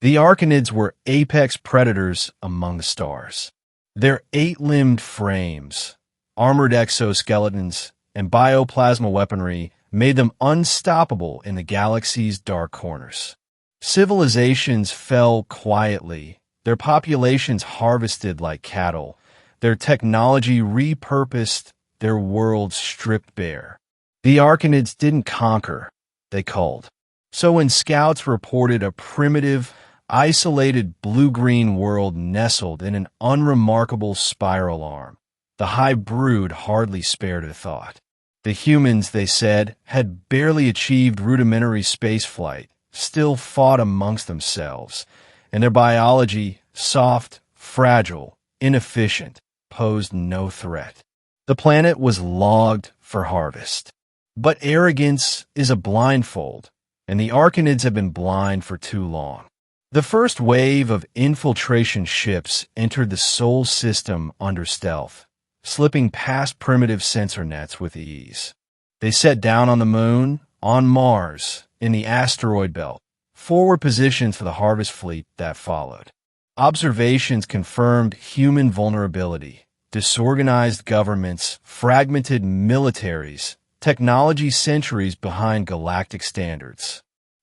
The Arkanids were apex predators among the stars. Their 8-limbed frames, armored exoskeletons, and bioplasma weaponry made them unstoppable in the galaxy's dark corners. Civilizations fell quietly, their populations harvested like cattle, their technology repurposed, their worlds stripped bare. The Arkanids didn't conquer, they culled. So when scouts reported a primitive, isolated blue-green world nestled in an unremarkable spiral arm, the High Brood hardly spared a thought. The humans, they said, had barely achieved rudimentary spaceflight, still fought amongst themselves, and their biology, soft, fragile, inefficient, posed no threat. The planet was logged for harvest. But arrogance is a blindfold, and the Arkanids have been blind for too long. The first wave of infiltration ships entered the Sol system under stealth, slipping past primitive sensor nets with ease. They set down on the Moon, on Mars, in the asteroid belt, forward positions for the harvest fleet that followed. Observations confirmed human vulnerability, disorganized governments, fragmented militaries, technology centuries behind galactic standards.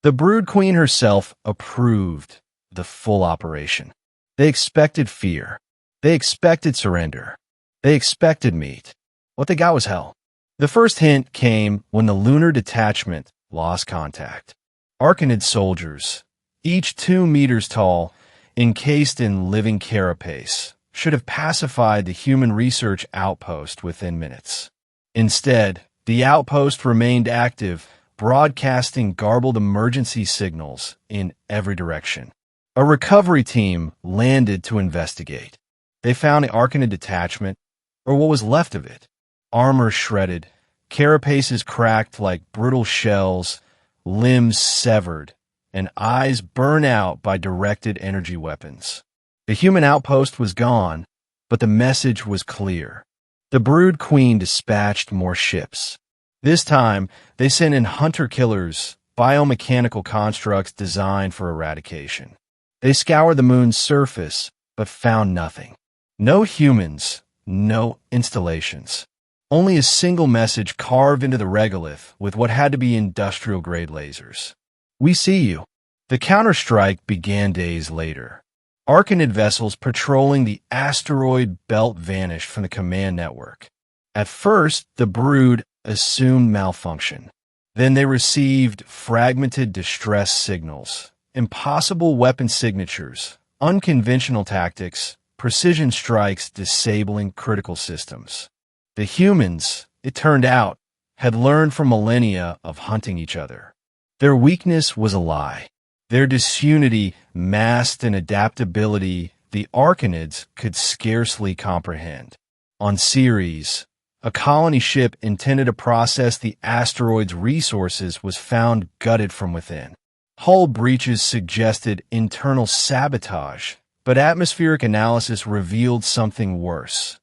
The Brood Queen herself approved the full operation. They expected fear. They expected surrender. They expected meat. What they got was hell. The first hint came when the lunar detachment lost contact. Arkanid soldiers, each 2 meters tall, encased in living carapace, should have pacified the human research outpost within minutes. Instead, the outpost remained active, broadcasting garbled emergency signals in every direction. A recovery team landed to investigate. They found the Arkanid detachment, or what was left of it. Armor shredded, carapaces cracked like brittle shells, limbs severed, and eyes burned out by directed energy weapons. The human outpost was gone, but the message was clear. The Brood Queen dispatched more ships. This time, they sent in hunter-killers, biomechanical constructs designed for eradication. They scoured the Moon's surface, but found nothing. No humans, no installations. Only a single message carved into the regolith with what had to be industrial-grade lasers. "We see you." The Counterstrike began days later. Arkanid vessels patrolling the asteroid belt vanished from the command network. At first, the Brood assumed malfunction. Then they received fragmented distress signals, impossible weapon signatures, unconventional tactics, precision strikes disabling critical systems. The humans, it turned out, had learned from millennia of hunting each other. Their weakness was a lie. Their disunity masked an adaptability the Arkanids could scarcely comprehend. On Ceres, a colony ship intended to process the asteroid's resources was found gutted from within. Hull breaches suggested internal sabotage, but atmospheric analysis revealed something worse: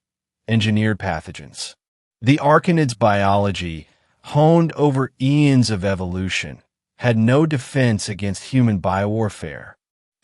engineered pathogens. The Arkanids' biology, honed over eons of evolution, had no defense against human biowarfare.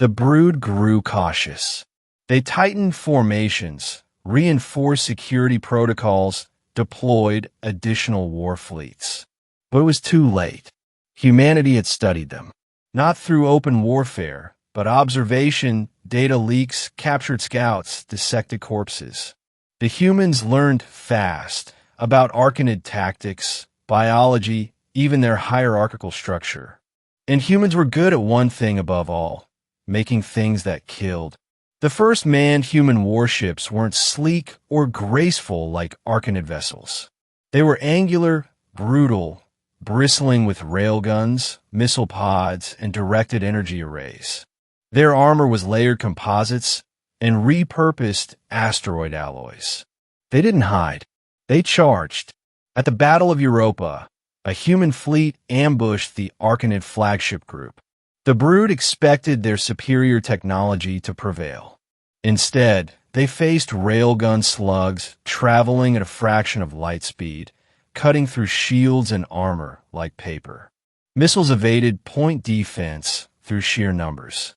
The Brood grew cautious. They tightened formations, reinforced security protocols, deployed additional war fleets. But it was too late. Humanity had studied them, not through open warfare, but observation, data leaks, captured scouts, dissected corpses. The humans learned fast about Arkanid tactics, biology, even their hierarchical structure. And humans were good at one thing above all: making things that killed. The first manned human warships weren't sleek or graceful like Arkanid vessels. They were angular, brutal, bristling with railguns, missile pods, and directed energy arrays. Their armor was layered composites and repurposed asteroid alloys. They didn't hide. They charged. At the Battle of Europa, a human fleet ambushed the Arkanid flagship group. The Brood expected their superior technology to prevail. Instead, they faced railgun slugs traveling at a fraction of light speed, cutting through shields and armor like paper. Missiles evaded point defense through sheer numbers.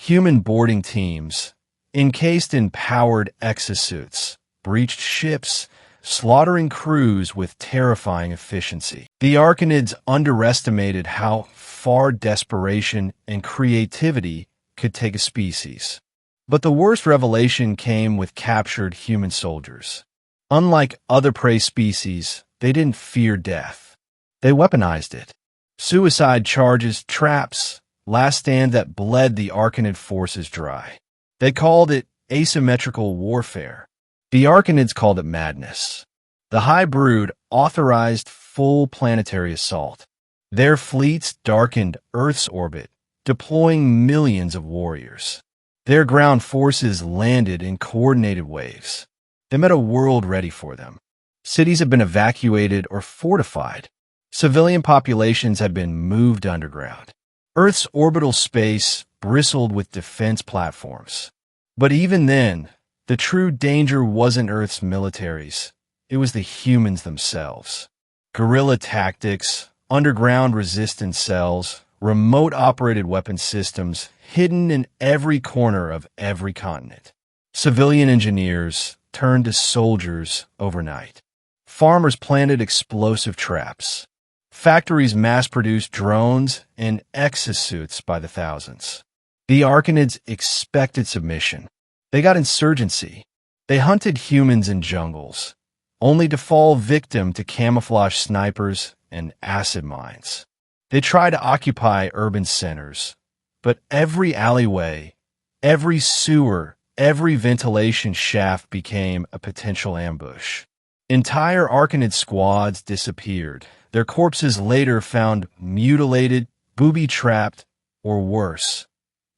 Human boarding teams, encased in powered exosuits, breached ships, slaughtering crews with terrifying efficiency. The Arkanids underestimated how far desperation and creativity could take a species. But the worst revelation came with captured human soldiers. Unlike other prey species, they didn't fear death. They weaponized it. Suicide charges, traps, last stand that bled the Arkanid forces dry. They called it asymmetrical warfare. The Arkanids called it madness. The High Brood authorized full planetary assault. Their fleets darkened Earth's orbit, deploying millions of warriors. Their ground forces landed in coordinated waves. They met a world ready for them. Cities had been evacuated or fortified. Civilian populations had been moved underground. Earth's orbital space bristled with defense platforms. But even then, the true danger wasn't Earth's militaries. It was the humans themselves. Guerrilla tactics, underground resistance cells, remote-operated weapon systems hidden in every corner of every continent. Civilian engineers turned to soldiers overnight. Farmers planted explosive traps. Factories mass-produced drones and exosuits by the thousands. The Arkanids expected submission. They got insurgency. They hunted humans in jungles, only to fall victim to camouflage snipers and acid mines. They tried to occupy urban centers, but every alleyway, every sewer, every ventilation shaft became a potential ambush. Entire Arkanid squads disappeared. Their corpses later found mutilated, booby-trapped, or worse,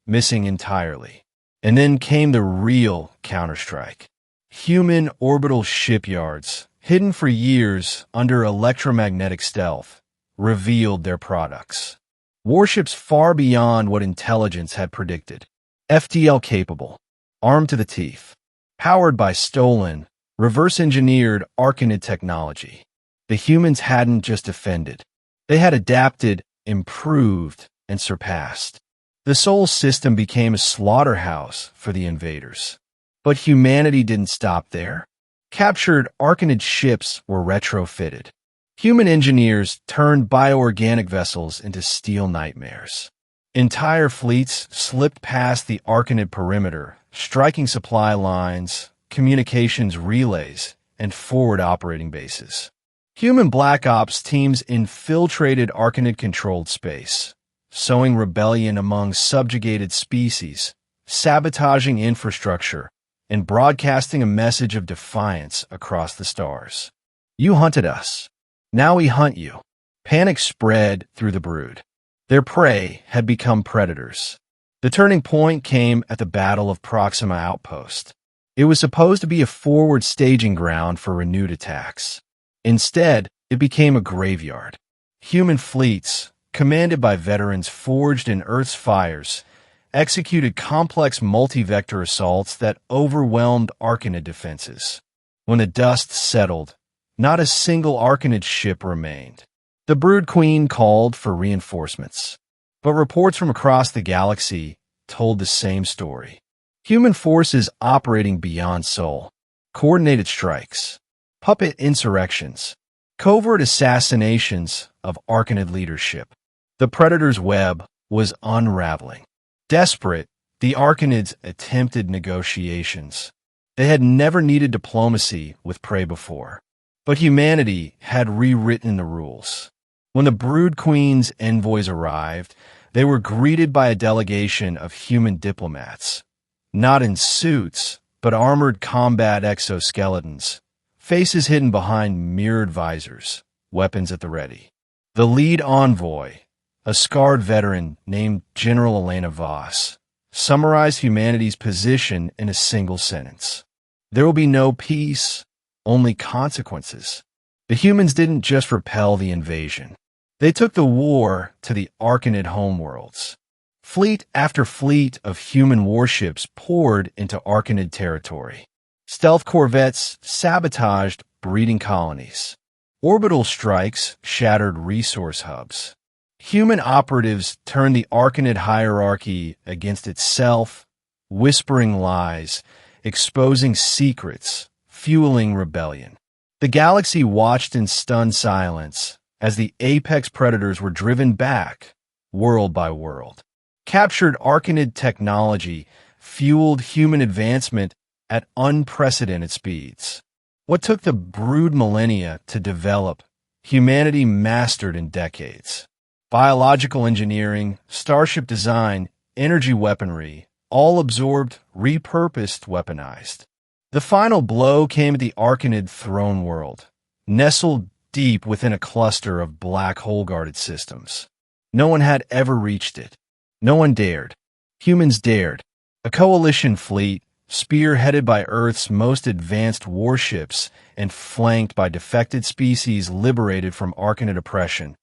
missing entirely. And then came the real Counterstrike. Human orbital shipyards, hidden for years under electromagnetic stealth, revealed their products. Warships far beyond what intelligence had predicted. FTL-capable, armed to the teeth, powered by stolen, reverse-engineered Arkanid technology. The humans hadn't just defended. They had adapted, improved, and surpassed. The Sol system became a slaughterhouse for the invaders. But humanity didn't stop there. Captured Arkanid ships were retrofitted. Human engineers turned bioorganic vessels into steel nightmares. Entire fleets slipped past the Arkanid perimeter, striking supply lines, communications relays, and forward operating bases. Human Black Ops teams infiltrated Arkanid-controlled space, sowing rebellion among subjugated species, sabotaging infrastructure, and broadcasting a message of defiance across the stars. You hunted us. Now we hunt you. Panic spread through the brood. Their prey had become predators. The turning point came at the Battle of Proxima Outpost. It was supposed to be a forward staging ground for renewed attacks. Instead, it became a graveyard. Human fleets, commanded by veterans forged in Earth's fires, executed complex multi-vector assaults that overwhelmed Arkanid defenses. When the dust settled, not a single Arkanid ship remained. The Brood Queen called for reinforcements, but reports from across the galaxy told the same story. Human forces operating beyond Sol, coordinated strikes, puppet insurrections, covert assassinations of Arkanid leadership. The Predator's web was unraveling. Desperate, the Arkanids attempted negotiations. They had never needed diplomacy with prey before, but humanity had rewritten the rules. When the Brood Queen's envoys arrived, they were greeted by a delegation of human diplomats, not in suits, but armored combat exoskeletons, faces hidden behind mirrored visors, weapons at the ready. The lead envoy, a scarred veteran named General Elena Voss, summarized humanity's position in a single sentence. There will be no peace, only consequences. The humans didn't just repel the invasion. They took the war to the Arkanid homeworlds. Fleet after fleet of human warships poured into Arkanid territory. Stealth corvettes sabotaged breeding colonies. Orbital strikes shattered resource hubs. Human operatives turned the Arkanid hierarchy against itself, whispering lies, exposing secrets, fueling rebellion. The galaxy watched in stunned silence as the apex predators were driven back, world by world. Captured Arkanid technology fueled human advancement at unprecedented speeds. What took the brood millennia to develop, humanity mastered in decades. Biological engineering, starship design, energy weaponry, all absorbed, repurposed, weaponized. The final blow came at the Arkanid throne world, nestled deep within a cluster of black hole-guarded systems. No one had ever reached it. No one dared. Humans dared. A coalition fleet, spearheaded by Earth's most advanced warships and flanked by defected species liberated from Arkanid oppression,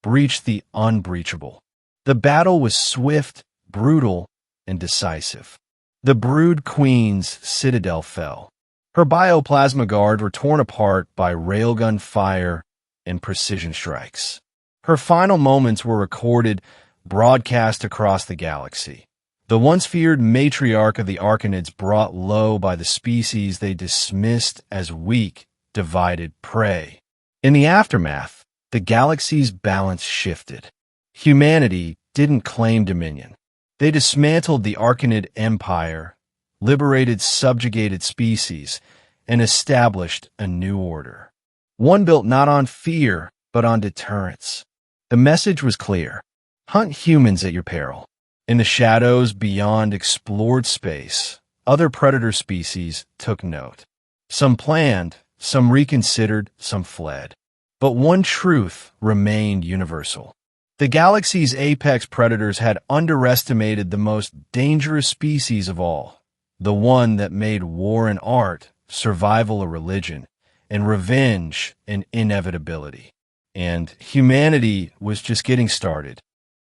breached the unbreachable. The battle was swift, brutal, and decisive. The Brood Queen's citadel fell. Her bioplasma guard were torn apart by railgun fire and precision strikes. Her final moments were recorded, broadcast across the galaxy. The once feared matriarch of the Arkanids brought low by the species they dismissed as weak, divided prey. In the aftermath, the galaxy's balance shifted. Humanity didn't claim dominion. They dismantled the Arkanid empire, liberated subjugated species, and established a new order. One built not on fear, but on deterrence. The message was clear. Hunt humans at your peril. In the shadows beyond explored space, other predator species took note. Some planned, some reconsidered, some fled. But one truth remained universal. The galaxy's apex predators had underestimated the most dangerous species of all, the one that made war an art, survival a religion, and revenge an inevitability. And humanity was just getting started.